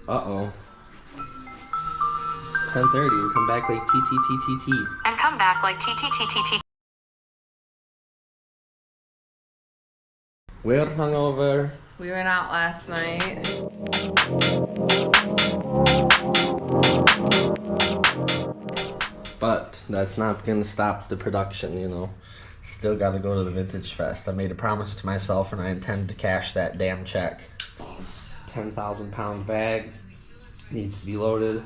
Uh-oh. It's 10:30 and come back like TTTTT. And come back like TTTTT. We're hungover. We went out last night. But that's not gonna stop the production, you know. Still gotta go to the Vintage Fest. I made a promise to myself and I intend to cash that damn check. 10,000 pound bag needs to be loaded.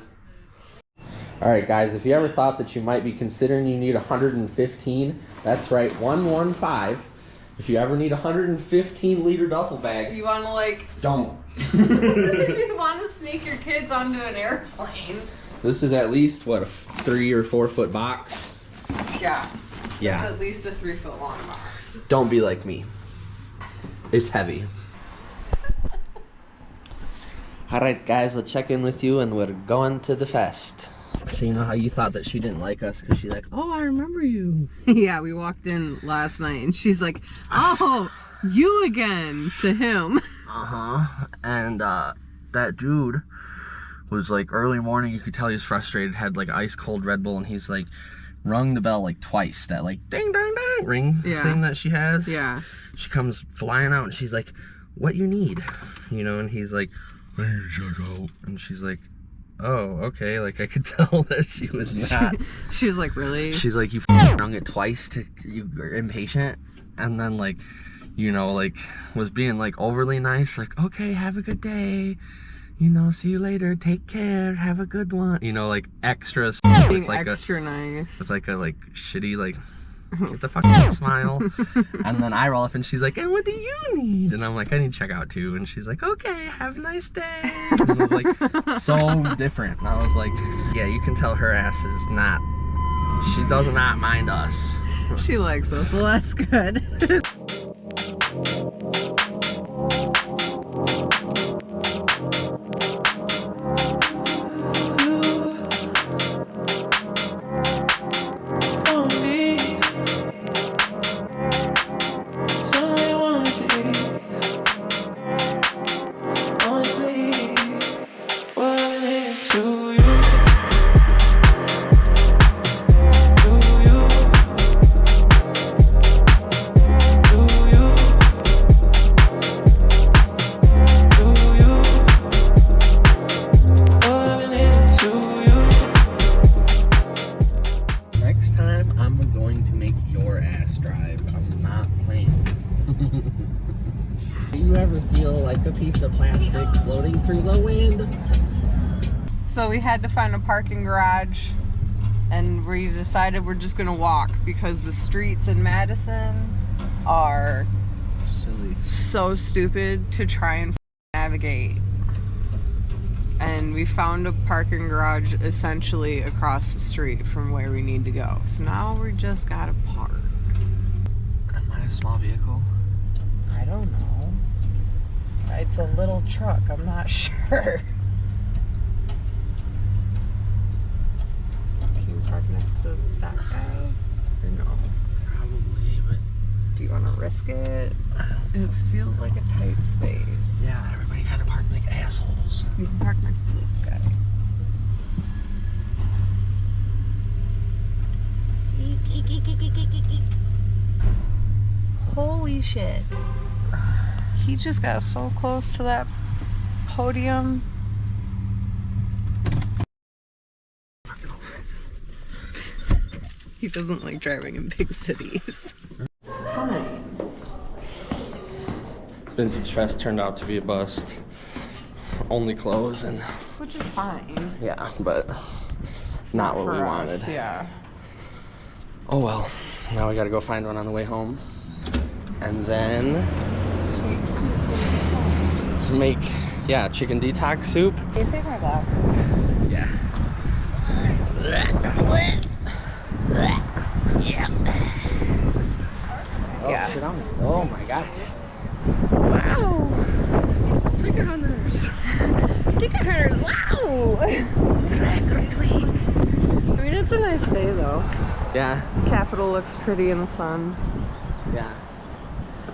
Alright guys, if you ever thought that you might be considering you need 115, that's right, 115. If you ever need a 115 liter duffel bag, You want to like... don't. You want to sneak your kids onto an airplane. This is at least, what, a 3 or 4 foot box? Yeah. Yeah. It's at least a 3 foot long box. Don't be like me. It's heavy. Alright guys, we'll check in with you and we're going to the fest. So you know how you thought that she didn't like us because she's like, oh, I remember you. Yeah, we walked in last night and she's like, oh, you again, to him. Uh-huh. And that dude was like early morning, you could tell he was frustrated, had like ice cold Red Bull, and he's like rung the bell like twice, that like ding ding ding ring thing that she has. Yeah. She comes flying out and she's like, what you need? You know, and he's like, I need to check out. And she's like, oh, okay. Like I could tell that she was not. She was like, really? She's like, you rung it twice to you're impatient, and then like, you know, like was being like overly nice, like, okay, have a good day. You know, see you later. Take care. Have a good one. You know, like extra. Being like extra nice. With like a like shitty like get the fuck smile. And then I roll up and she's like, and what do you need? And I'm like, I need to check out too. And she's like, okay, have a nice day. And it was like so different. And I was like, yeah, you can tell her ass is not. She does not mind us. She likes us, well that's good. So we had to find a parking garage and we decided we're just gonna walk because the streets in Madison are silly, so stupid to try and navigate. And we found a parking garage essentially across the street from where we need to go. So now we just gotta park. Am I a small vehicle? I don't know. It's a little truck, I'm not sure. Park next to that guy? Or no? Probably, but do you want to risk it? It feels like a tight space. Yeah, everybody kind of parked like assholes. You can park next to this guy. Eek, eek, eek, eek, eek, eek, eek. Holy shit. He just got so close to that podium. He doesn't like driving in big cities. Fine. Vintage Fest turned out to be a bust. Only clothes and... Which is fine. Yeah, but not what we wanted. Yeah. Oh well. Now we gotta go find one on the way home. And then... make, yeah, chicken detox soup. Can you take my glasses? Yeah. Yeah. Oh my gosh. Wow. Ticket hunters. Ticket hunters, wow. I mean, it's a nice day though. Yeah. Capitol looks pretty in the sun. Yeah.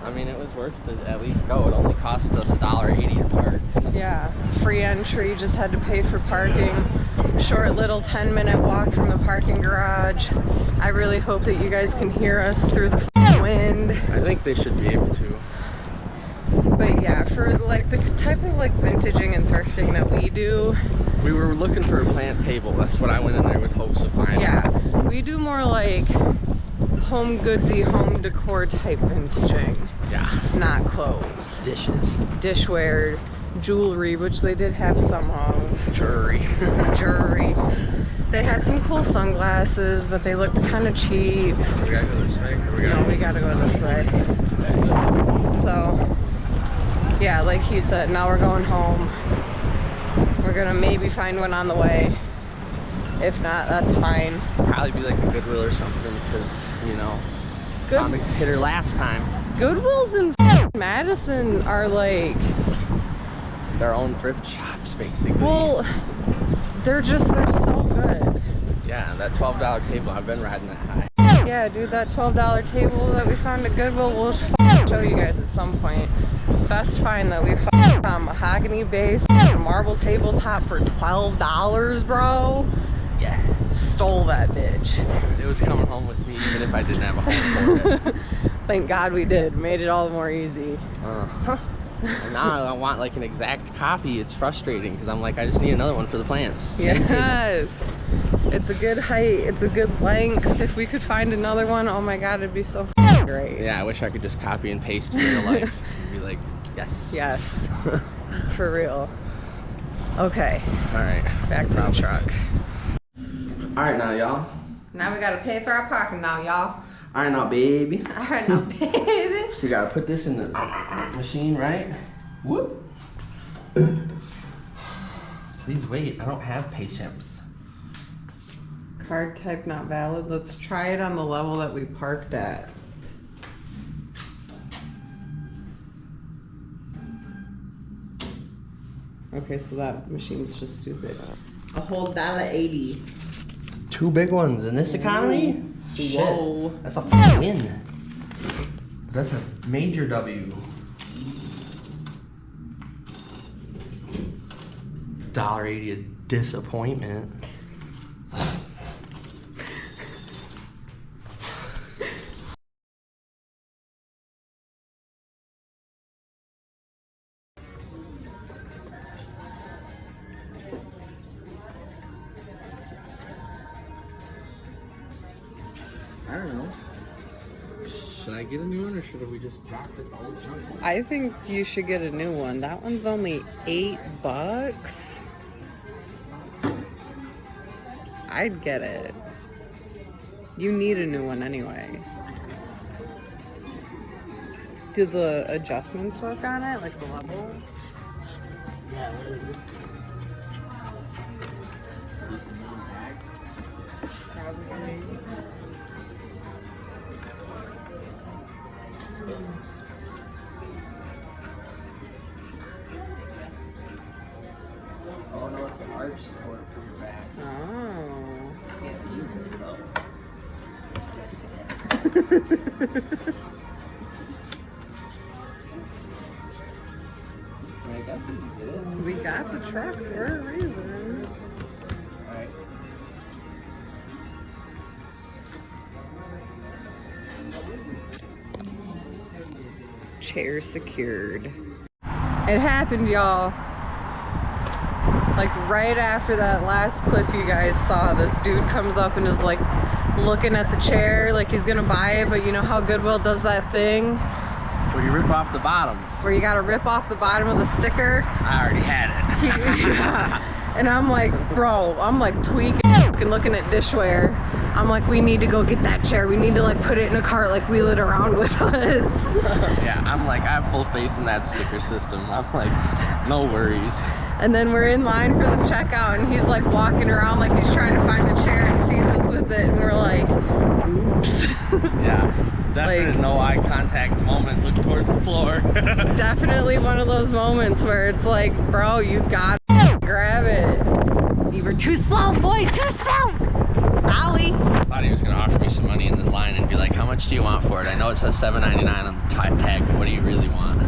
I mean, it was worth it to at least go. It only cost us $1.80 to park. So. Yeah, free entry, just had to pay for parking. Short little 10-minute walk from the parking garage. I really hope that you guys can hear us through the wind. I think they should be able to. But yeah, for like the type of like vintaging and thrifting that we do, we were looking for a plant table. That's what I went in there with hopes of finding. Yeah, we do more like home goodsy, home decor type vintaging. Yeah. Not clothes. Dishes. Dishware, jewelry, which they did have some of. Jewelry. Jewelry. They had some cool sunglasses, but they looked kind of cheap. We gotta go this way? No, we gotta go this way. So, yeah, like he said, now we're going home. We're gonna maybe find one on the way. If not, that's fine. Probably be like a Goodwill or something, because, you know, found a hitter last time. Goodwills in Madison are like their own thrift shops, basically. Well, they're so good. Yeah, that $12 table, I've been riding that high. Yeah, dude, that $12 table that we found at Goodwill, we'll show you guys at some point. Best find that we found, mahogany base, marble tabletop for $12, bro. Yeah. Stole that bitch. It was coming home with me even if I didn't have a home for it. Thank God we did. Made it all the more easy. And now I want like an exact copy. It's frustrating because I'm like, I just need another one for the plants. Yes. It's a good height. It's a good length. If we could find another one, oh my God, it'd be so great. Yeah, I wish I could just copy and paste in real life. And be like, yes. Yes. For real. Okay. All right. Back to the truck. All right, now, y'all. Now we gotta pay for our parking now, y'all. All right, now, baby. All right, now, baby. So you gotta put this in the machine, right? Whoop. Please wait, I don't have patience. Card type not valid. Let's try it on the level that we parked at. Okay, so that machine's just stupid. A whole $1.80. 2 big ones in this economy? Shit. Whoa. That's a fucking win. That's a major W. $1.80 a disappointment. I don't know. Should I get a new one or should we just drop this old junk? I think you should get a new one. That one's only $8. I'd get it. You need a new one anyway. Do the adjustments work on it? Like the levels? Yeah, what is this thing? Probably. Oh no, it's an arch support for your back. Oh. Can't use it though. I guess we did. We got the truck for a reason. Alright. Chair secured. It happened, y'all. Like right after that last clip you guys saw, this dude comes up and is like looking at the chair like he's gonna buy it, but you know how Goodwill does that thing Where you rip off the bottom. where you gotta rip off the bottom of the sticker? I already had it. Yeah. And I'm like, bro, I'm like tweaking and looking at dishware. I'm like, we need to go get that chair. We need to like put it in a cart, like wheel it around with us. Yeah, I'm like, I have full faith in that sticker system. I'm like, no worries. And then we're in line for the checkout and he's like walking around like he's trying to find the chair and sees us with it and we're like, oops. Yeah, definite Like- no eye contact moment, look towards the floor. Definitely one of those moments where it's like, bro, you gotta grab it. You were too slow, boy, too slow. Stop. Ollie. Thought he was gonna offer me some money in the line and be like, how much do you want for it? I know it says $7.99 on the tag, but what do you really want?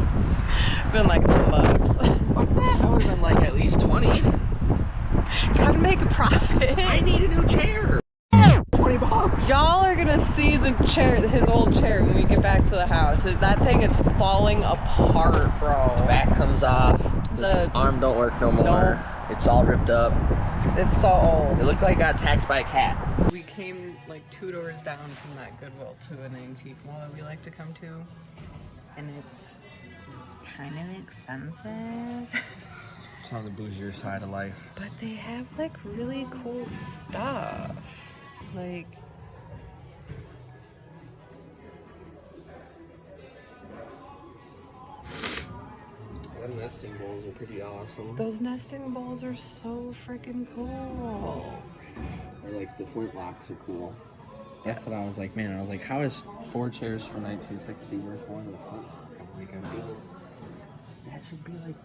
Been like $10. Fuck that. I would have been like at least 20. Gotta make a profit. I need a new chair. 20 bucks. Y'all are gonna see the chair, his old chair, when we get back to the house. That thing is falling apart, bro. The back comes off. The arm don't work no more. No. It's all ripped up. It's so old. It looked like it got attacked by a cat. We came like 2 doors down from that Goodwill to an antique mall that we like to come to, and it's kind of expensive. It's on the bougier side of life. But they have like really cool stuff. Like Them nesting bowls are pretty awesome. those nesting bowls are so freaking cool. Or like the flintlocks are cool. That's what I was like, man. I was like, how is 4 chairs from 1960 worth more than a flintlock? I'm like, I feel that should be like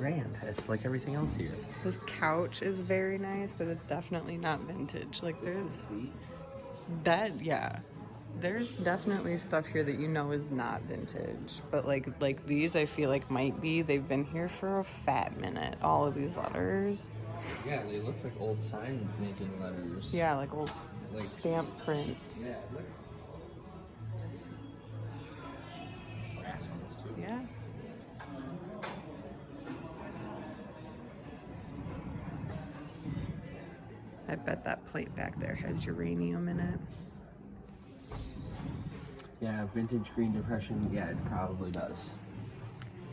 $1,000. It's like everything else here. This couch is very nice, but it's definitely not vintage. Like This is there's sweet. that, yeah. There's definitely stuff here that you know is not vintage, but like these I feel like might be. They've been here for a fat minute. All of these letters. Yeah, they look like old sign making letters. Yeah, like old Like- stamp prints. Yeah, look. Brass ones too. Yeah. I bet that plate back there has uranium in it. Yeah, vintage Green Depression. Yeah, it probably does.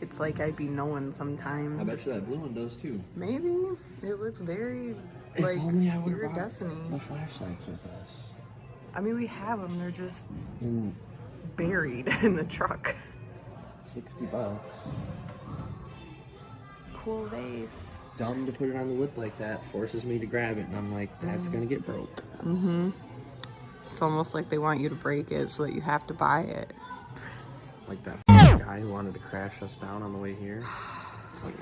It's like I'd be knowing sometimes. I bet you that blue one does too. Maybe. It looks very If like only I would've brought iridescent. the flashlights with us. I mean, we have them. They're just In buried in the truck. $60. Cool vase. Dumb to put it on the lip like that. Forces me to grab it, and I'm like, that's gonna get broke. Mm-hmm. It's almost like they want you to break it so that you have to buy it. Like that guy who wanted to crash us down on the way here. It's like,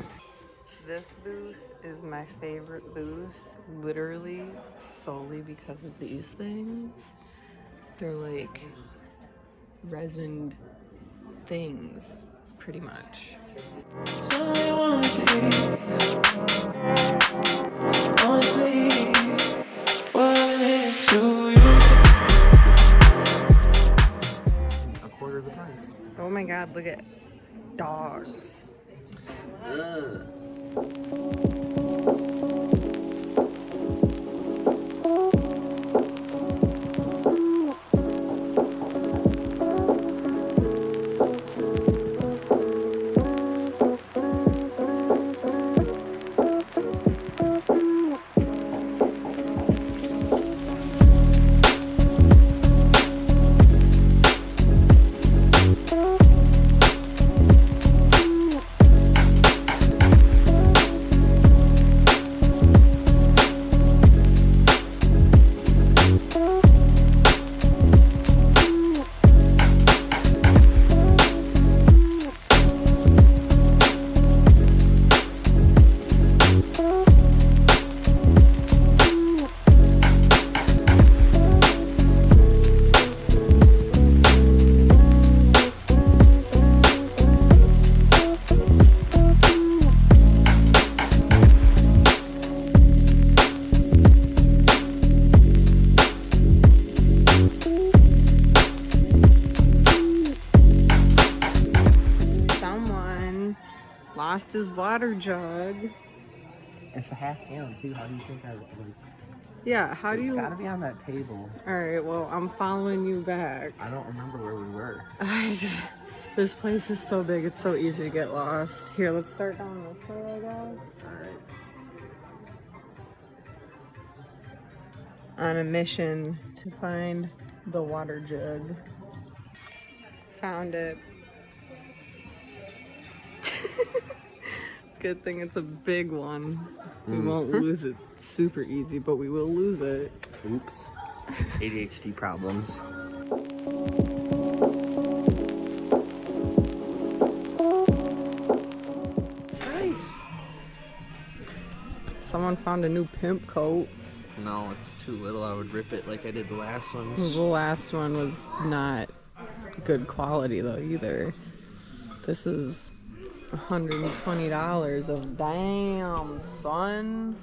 This booth is my favorite booth, literally solely because of these things. They're like resined things, pretty much. a quarter of the price. Oh my god, look at dogs. Ugh. Lost his water jug. It's a half gallon too. How do you think I would? Yeah, how do It's you... gotta be on that table. Alright, well, I'm following you back. I don't remember where we were. This place is so big, it's so easy to get lost. Here, let's start down this way, I guess. Alright. On a mission to find the water jug. Found it. Good thing it's a big one. We won't lose it super easy, but we will lose it. Oops. ADHD problems. Nice. Someone found a new pimp coat. No, it's too little. I would rip it like I did the last ones. The last one was not good quality though either. This is $120 of damn son.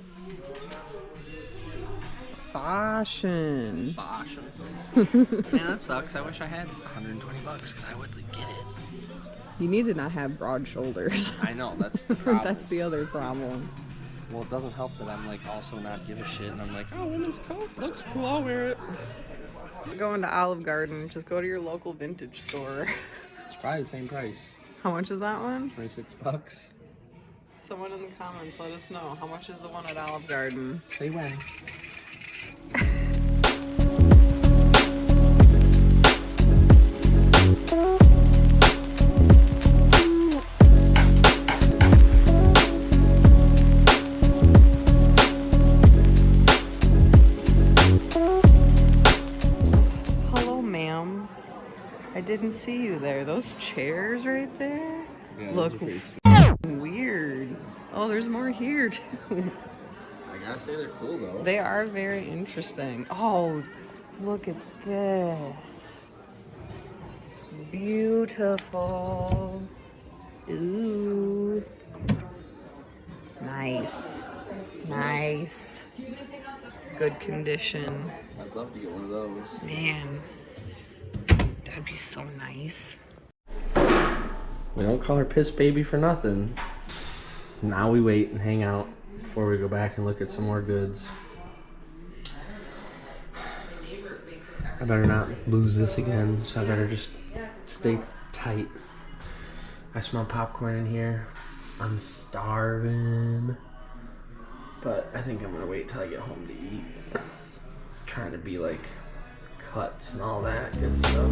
Fashion. Man, that sucks. I wish I had 120 bucks because I would get it. You need to not have broad shoulders. I know, that's the problem. That's the other problem. Well, it doesn't help that I'm like also not give a shit and I'm like, oh, women's coat looks cool, I'll wear it. Going to Olive Garden, just go to your local vintage store. It's probably the same price. How much is that one? 26 bucks. Someone in the comments let us know. How much is the one at Olive Garden? Say when. Hello, ma'am. I didn't see you there. Those chairs right there look weird. Oh, there's more here too. I gotta say they're cool though. They are very interesting. Oh, look at this. Beautiful. Ooh. Nice. Nice. Good condition. I'd love to get one of those. Man, that'd be so nice. We don't call her Piss Baby for nothing. Now we wait and hang out before we go back and look at some more goods. I better not lose this again, so I better just stay tight. I smell popcorn in here. I'm starving. But I think I'm gonna wait till I get home to eat. Trying to be like cuts and all that good stuff.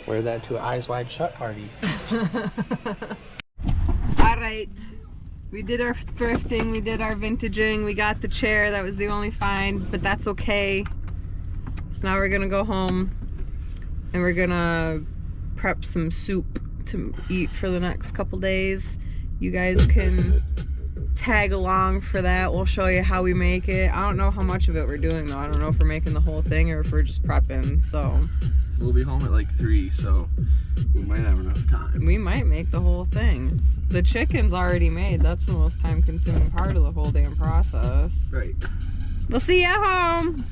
Wear that to an Eyes Wide Shut party. Alright, we did our thrifting, we did our vintaging, we got the chair, that was the only find, but that's okay. So now we're gonna go home and we're gonna prep some soup to eat for the next couple days. You guys can tag along for that. We'll show you how we make it. I don't know how much of it we're doing though. I don't know if we're making the whole thing or if we're just prepping, so. We'll be home at like 3, so we might have enough time. We might make the whole thing. The chicken's already made. That's the most time-consuming part of the whole damn process. Right. We'll see you at home.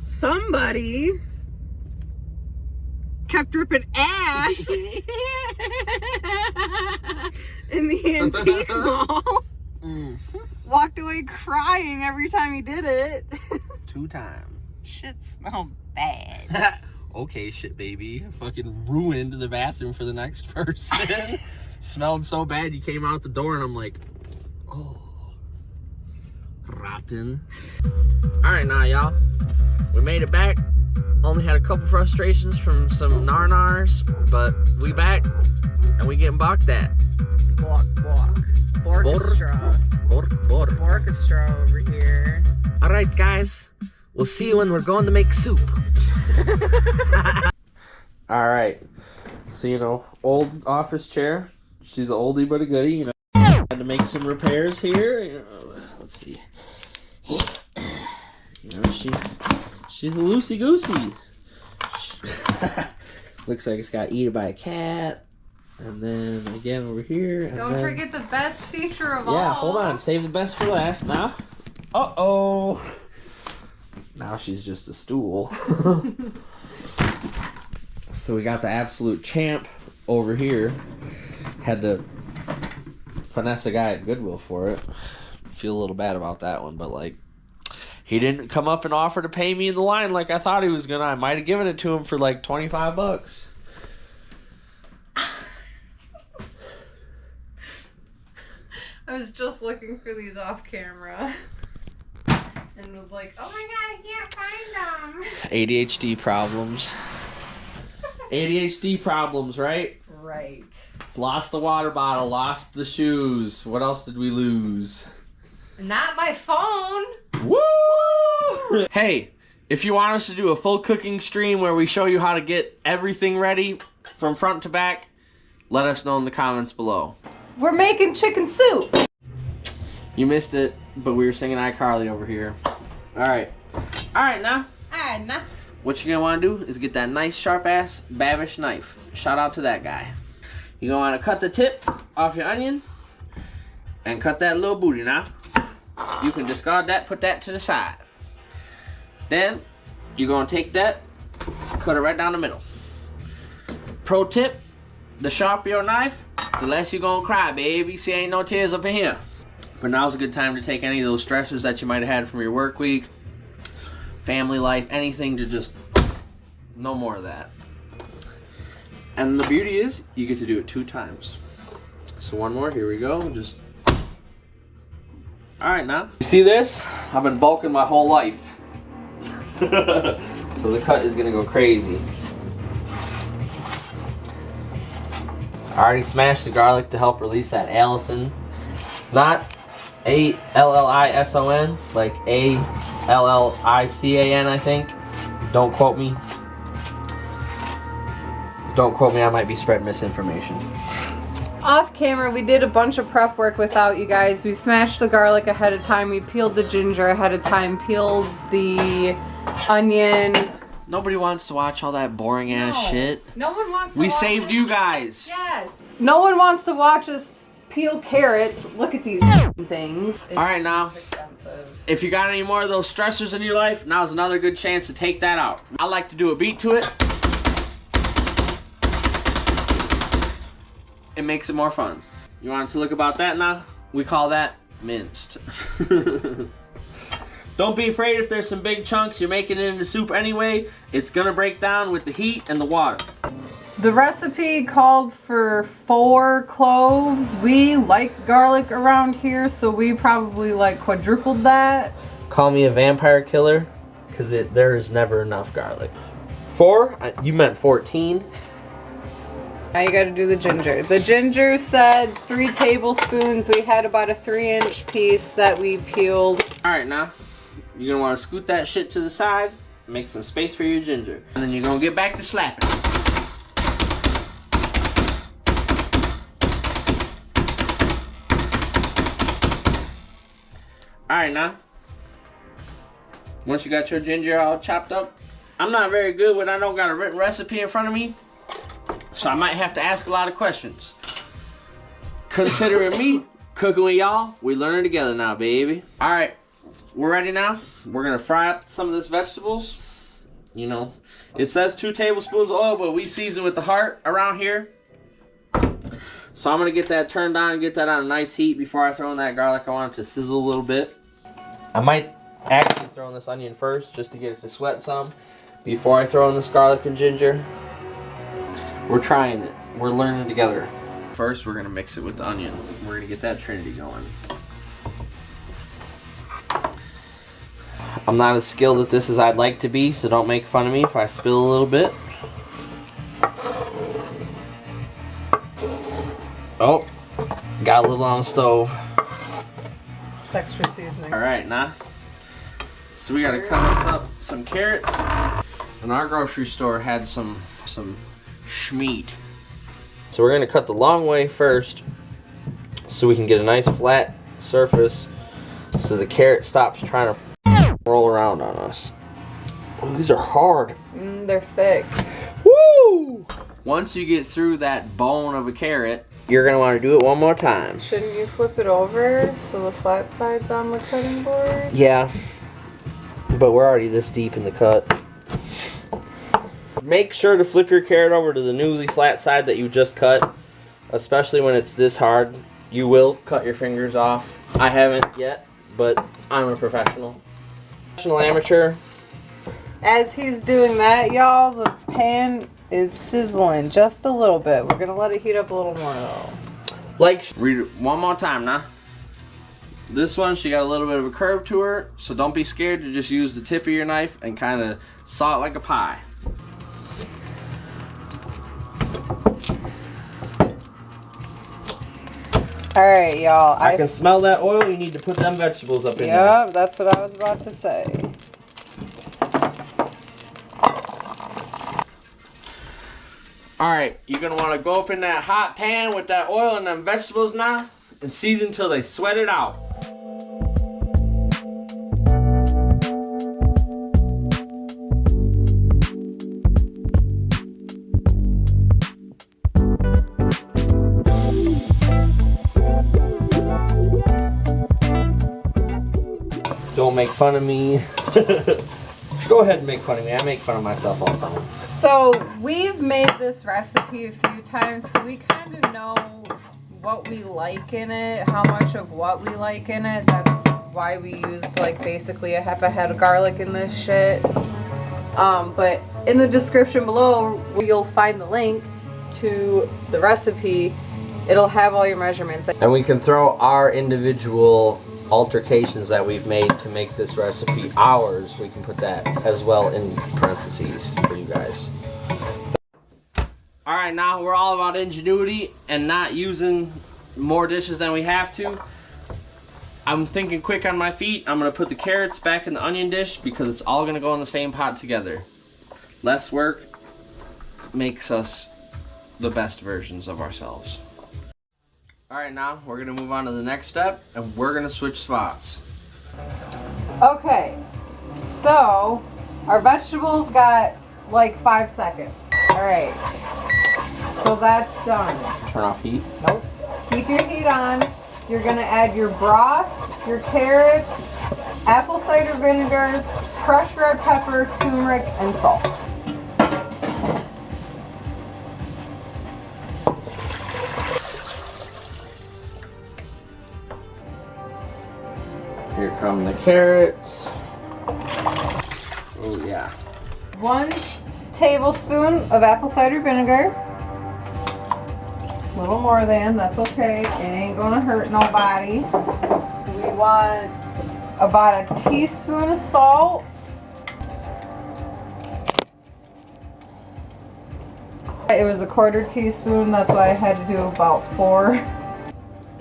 Somebody kept ripping ass in the antique mall. Walked away crying every time he did it. 2 times. Shit smelled bad. Okay, shit, baby. Fucking ruined the bathroom for the next person. Smelled so bad you came out the door and I'm like, oh, rotten. All right, now y'all, we made it back. Only had a couple frustrations from some narnars, but we back and we getting balked at. Orchestra. Orchestra over here. All right, guys. We'll see you when we're going to make soup. All right. So, you know, old office chair. She's an oldie but a goodie, you know. Had to make some repairs here. You know, let's see. You know, she's a loosey-goosey. Looks like it's got eaten by a cat. And then again over here. And Don't forget the best feature of all. Yeah, hold on. Save the best for last now. Uh-oh. Now she's just a stool. So we got the absolute champ over here. Had to finesse a guy at Goodwill for it. Feel a little bad about that one, but like, he didn't come up and offer to pay me in the line like I thought he was gonna. I might have given it to him for like 25 bucks. I was just looking for these off camera. And was like, oh my god, I can't find them. ADHD problems. ADHD problems, right? right. Lost the water bottle, lost the shoes. What else did we lose? Not my phone. Woo! Hey, if you want us to do a full cooking stream where we show you how to get everything ready from front to back, let us know in the comments below. We're making chicken soup. You missed it, but we were singing iCarly over here. Alright. Alright, now. Alright, now. What you're gonna wanna do is get that nice sharp ass Babish knife. Shout out to that guy. You're gonna wanna cut the tip off your onion and cut that little booty now. You can discard that, put that to the side. Then you're gonna take that, cut it right down the middle. Pro tip, the sharper your knife, the less you're gonna cry, baby. See, ain't no tears up in here. But now's a good time to take any of those stressors that you might have had from your work week, family life, anything to just, no more of that. And the beauty is, you get to do it 2 times. So one more, here we go, just. All right, now. You see this? I've been bulking my whole life. So the cut is gonna go crazy. I already smashed the garlic to help release that Allison. Not A-L-L-I-S-O-N, like A-L-L-I-C-A-N, I think. Don't quote me. Don't quote me, I might be spreading misinformation. Off camera, we did a bunch of prep work without you guys. We smashed the garlic ahead of time. We peeled the ginger ahead of time. Peeled the onion. Nobody wants to watch all that boring ass shit. No one wants to We watch saved us. you guys. Yes. No one wants to watch us peel carrots. Look at these things. All right, now. It's expensive. If you got any more of those stressors in your life, now's another good chance to take that out. I like to do a beat to it. It makes it more fun. You want to look about that now? We call that minced. Don't be afraid if there's some big chunks. You're making it into soup anyway. It's gonna break down with the heat and the water. The recipe called for 4 cloves. We like garlic around here, so we probably like quadrupled that. Call me a vampire killer, because there is never enough garlic. 4? You meant 14? Now you gotta do the ginger. The ginger said 3 tablespoons. We had about a 3-inch piece that we peeled. Alright, now, you're gonna wanna scoot that shit to the side, make some space for your ginger. And then you're gonna get back to slapping. Alright, now, once you got your ginger all chopped up, I'm not very good when I don't got a written recipe in front of me. So I might have to ask a lot of questions. Considering me cooking with y'all, we learning together now, baby. All right, we're ready now. We're gonna fry up some of this vegetables. You know, it says 2 tablespoons of oil, but we season with the heart around here. So I'm gonna get that turned on and get that on a nice heat before I throw in that garlic. I want it to sizzle a little bit. I might actually throw in this onion first just to get it to sweat some before I throw in this garlic and ginger. We're trying it. We're learning together. First, we're gonna mix it with the onion. We're gonna get that trinity going. I'm not as skilled at this as I'd like to be, so don't make fun of me if I spill a little bit. Oh, got a little on the stove. It's extra seasoning. All right, now. So we gotta cut up some carrots. And our grocery store had some schmeat. So we're gonna cut the long way first so we can get a nice flat surface so the carrot stops trying to roll around on us. Oh, these are hard. They're thick. Woo! Once you get through that bone of a carrot, you're gonna wanna do it one more time. Shouldn't you flip it over so the flat side's on the cutting board? Yeah, but we're already this deep in the cut. Make sure to flip your carrot over to the newly flat side that you just cut, especially when it's this hard. You will cut your fingers off. I haven't yet, but I'm a professional. Professional amateur. As he's doing that, y'all, the pan is sizzling just a little bit. We're gonna let it heat up a little more though. Like, read it one more time now. This one, she got a little bit of a curve to her, so don't be scared to just use the tip of your knife and kind of saw it like a pie. Alright, y'all. I can smell that oil. You need to put them vegetables up in there. Yep, that's what I was about to say. Alright, you're going to want to go up in that hot pan with that oil and them vegetables now and season until they sweat it out. Don't make fun of me. Go ahead and make fun of me. I make fun of myself all the time. So we've made this recipe a few times, so we kind of know what we like in it, how much of what we like in it. That's why we used like basically a half a head of garlic in this shit. But in the description below, you'll find the link to the recipe. It'll have all your measurements. And we can throw our individual altercations that we've made to make this recipe ours. We can put that as well in parentheses for you guys. Alright, now we're all about ingenuity and not using more dishes than we have to. I'm thinking quick on my feet. I'm going to put the carrots back in the onion dish because it's all going to go in the same pot together. Less work makes us the best versions of ourselves. Alright, now we're going to move on to the next step and we're going to switch spots. Okay, so our vegetables got like 5 seconds. Alright, so that's done. Turn off heat. Nope. Keep your heat on. You're going to add your broth, your carrots, apple cider vinegar, crushed red pepper, turmeric, and salt. Here come the carrots. Oh yeah. 1 tablespoon of apple cider vinegar. A little more than, that's okay. It ain't gonna hurt nobody. We want about a teaspoon of salt. It was a 1/4 teaspoon, that's why I had to do about 4.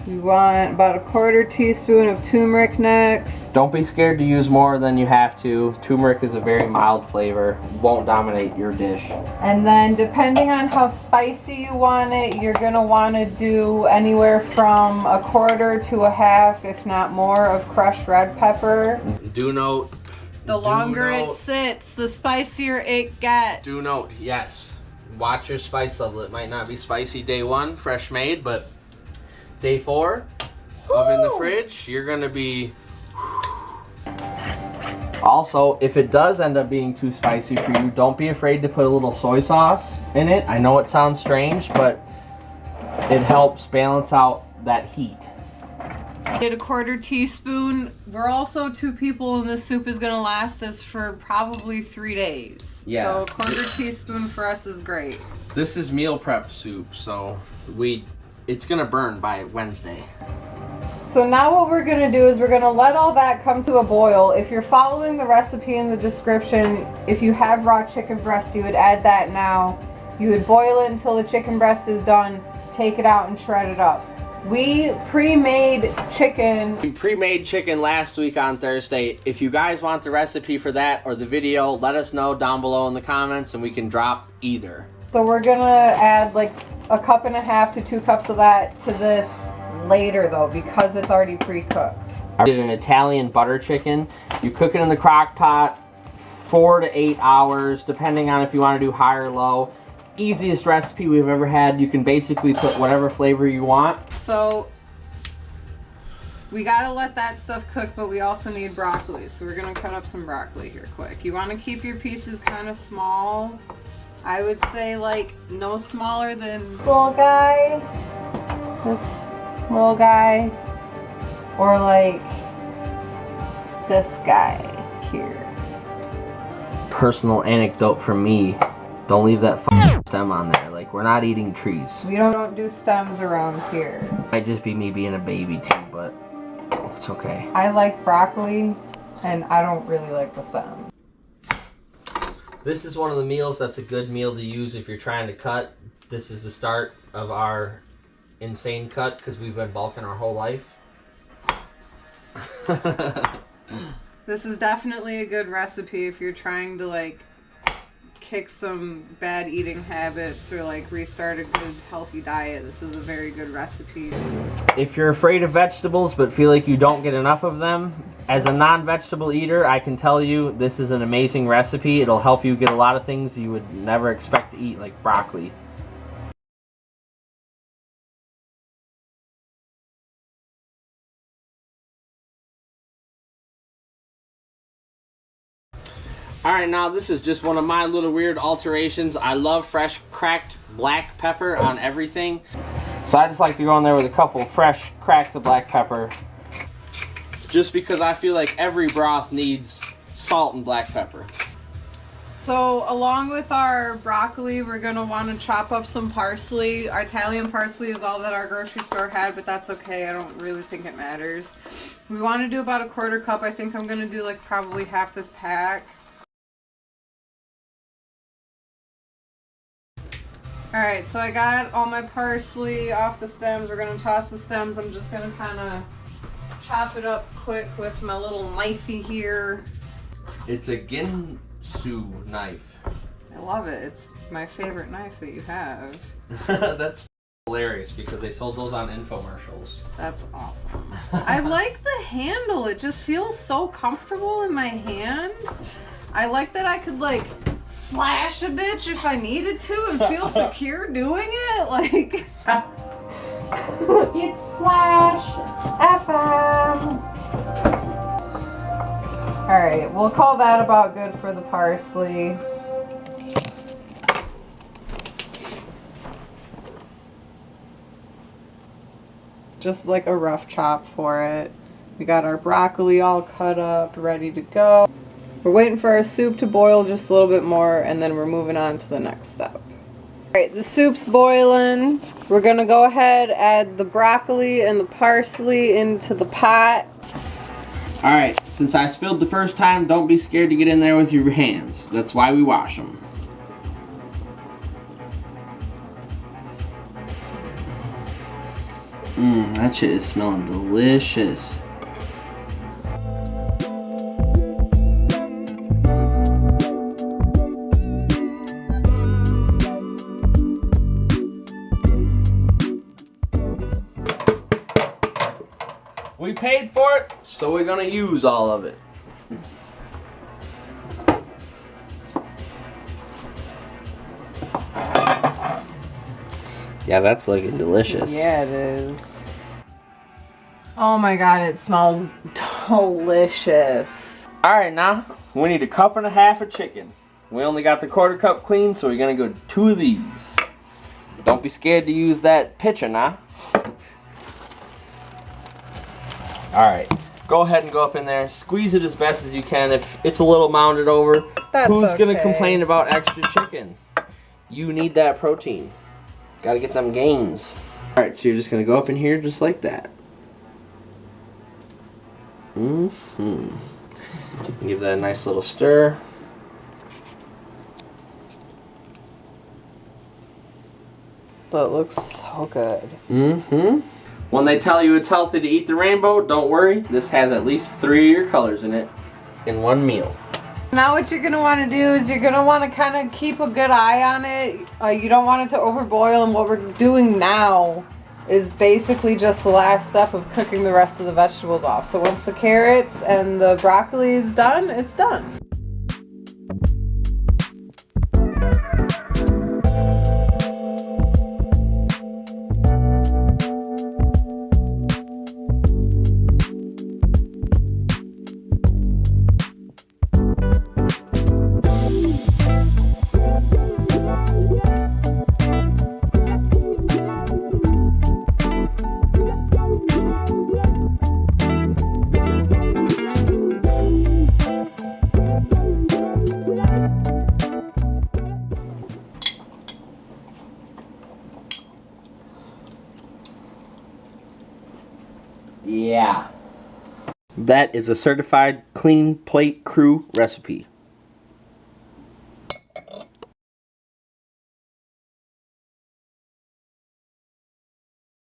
We want about a 1/4 teaspoon of turmeric next. Don't be scared to use more than you have to. Turmeric is a very mild flavor. Won't dominate your dish. And then depending on how spicy you want it, you're gonna want to do anywhere from a 1/4 to a 1/2, if not more, of crushed red pepper. Do note. The longer it sits, the spicier it gets. Do note, yes. Watch your spice level. It might not be spicy day 1, fresh made, but day 4 of in the fridge, you're gonna be. Also, if it does end up being too spicy for you, don't be afraid to put a little soy sauce in it. I know it sounds strange, but it helps balance out that heat. Did a 1/4 teaspoon. We're also 2 people, and this soup is gonna last us for probably 3 days. Yeah. So a 1/4 teaspoon for us is great. This is meal prep soup, so it's gonna burn by Wednesday. So now what we're gonna do is we're gonna let all that come to a boil. If you're following the recipe in the description, if you have raw chicken breast, you would add that now. You would boil it until the chicken breast is done, take it out and shred it up. We pre-made chicken. We pre-made chicken last week on Thursday. If you guys want the recipe for that or the video, let us know down below in the comments and we can drop either. So we're gonna add like a 1.5 cups to 2 cups of that to this later though, because it's already pre-cooked. I did an Italian butter chicken. You cook it in the crock pot 4 to 8 hours, depending on if you want to do high or low. Easiest recipe we've ever had. You can basically put whatever flavor you want. So we gotta let that stuff cook, but we also need broccoli. So we're gonna cut up some broccoli here quick. You wanna keep your pieces kind of small. I would say like no smaller than this little guy, or like this guy here. Personal anecdote from me. Don't leave that stem on there. Like, we're not eating trees. We don't do stems around here. Might just be me being a baby too, but it's okay. I like broccoli, and I don't really like the stem. This is one of the meals that's a good meal to use if you're trying to cut. This is the start of our insane cut because we've been bulking our whole life. This is definitely a good recipe if you're trying to like kick some bad eating habits or like restart a good healthy diet. This is a very good recipe to use. If you're afraid of vegetables but feel like you don't get enough of them, as a non-vegetable eater, I can tell you this is an amazing recipe. It'll help you get a lot of things you would never expect to eat, like broccoli. Alright, now this is just one of my little weird alterations. I love fresh cracked black pepper on everything. So I just like to go in there with a couple fresh cracks of black pepper. Just because I feel like every broth needs salt and black pepper. So along with our broccoli, we're gonna want to chop up some parsley. Our Italian parsley is all that our grocery store had, but that's okay. I don't really think it matters. We want to do about a 1/4 cup. I think I'm gonna do like probably half this pack. Alright, so I got all my parsley off the stems. We're going to toss the stems. I'm just going to kind of chop it up quick with my little knifey here. It's a Ginsu knife. I love it. It's my favorite knife that you have. That's hilarious because they sold those on infomercials. That's awesome. I like the handle. It just feels so comfortable in my hand. I like that I could like slash a bitch if I needed to and feel secure doing it. Like it's slash FM. Alright, we'll call that about good for the parsley. Just like a rough chop for it. We got our broccoli all cut up, ready to go. We're waiting for our soup to boil just a little bit more, and then we're moving on to the next step. Alright, the soup's boiling. We're gonna go ahead, add the broccoli and the parsley into the pot. Alright, since I spilled the first time, don't be scared to get in there with your hands. That's why we wash them. That shit is smelling delicious. We paid for it, so we're gonna use all of it. Yeah, that's looking delicious. Yeah, it is. Oh my god, it smells delicious. Alright, now we need 1.5 cups of chicken. We only got the 1/4 cup clean, so we're gonna go 2 of these. Don't be scared to use that pitcher now. Alright, go ahead and go up in there. Squeeze it as best as you can. If it's a little mounded over, who's okay. gonna complain about extra chicken? You need that protein. Gotta get them gains. Alright, so you're just gonna go up in here just like that. Give that a nice little stir. That looks so good. When they tell you it's healthy to eat the rainbow, don't worry. This has at least 3 of your colors in it in one meal. Now what you're going to want to do is you're going to want to kind of keep a good eye on it. You don't want it to overboil, and what we're doing now is basically just the last step of cooking the rest of the vegetables off. So once the carrots and the broccoli is done, it's done. Yeah. That is a certified clean plate crew recipe.